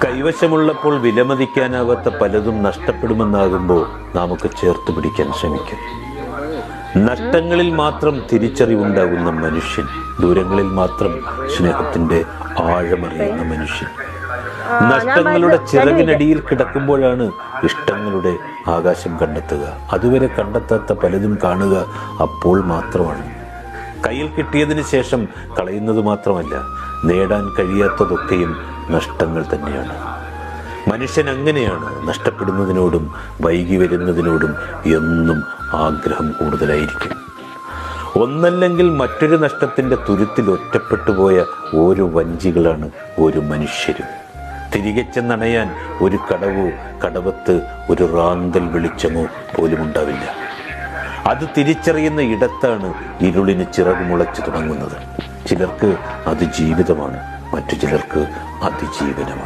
കൈവശമുള്ളപ്പോൾ വിലമതിക്കാനാവാത്ത പലതും നഷ്ടപ്പെടുമെന്നാകുമ്പോൾ നമുക്ക് ചേർത്ത് പിടിക്കാൻ ശ്രമിക്കും. നഷ്ടങ്ങളിൽ മാത്രം തിരിച്ചറിവുണ്ടാകുന്ന മനുഷ്യൻ, ദൂരങ്ങളിൽ മാത്രം സ്നേഹത്തിന്റെ ആഴമറിയുന്ന മനുഷ്യൻ. നഷ്ടങ്ങളുടെ ചിറകിനടിയിൽ കിടക്കുമ്പോഴാണ് ഇഷ്ടങ്ങളുടെ ആകാശം കണ്ടെത്തുക. അതുവരെ കണ്ടെത്താത്ത പലതും കാണുക അപ്പോൾ മാത്രമാണ്. കയ്യിൽ കിട്ടിയതിന് ശേഷം കളയുന്നത് മാത്രമല്ല, നേടാൻ കഴിയാത്തതൊക്കെയും നഷ്ടങ്ങൾ തന്നെയാണ്. മനുഷ്യൻ അങ്ങനെയാണ്. നഷ്ടപ്പെടുന്നതിനോടും വൈകി വരുന്നതിനോടും എന്നും ആഗ്രഹം കൂടുതലായിരിക്കും. ഒന്നല്ലെങ്കിൽ മറ്റൊരു നഷ്ടത്തിന്റെ തുരുത്തിൽ ഒറ്റപ്പെട്ടുപോയ ഓരോ വഞ്ചികളാണ് ഓരോ മനുഷ്യരും. തിരികെ ചെന്നണയാൻ ഒരു കടവോ കടവത്ത് ഒരു റാന്തൽ വെളിച്ചമോ പോലും ഉണ്ടാവില്ല. അത് തിരിച്ചറിയുന്ന ഇടത്താണ് ഇരുളിന് ചിറകുമുളച്ചു തുടങ്ങുന്നത്. ചിലർക്ക് അത് ജീവിതമാണ്, മറ്റു ചിലർക്ക് അതിജീവനമാണ്.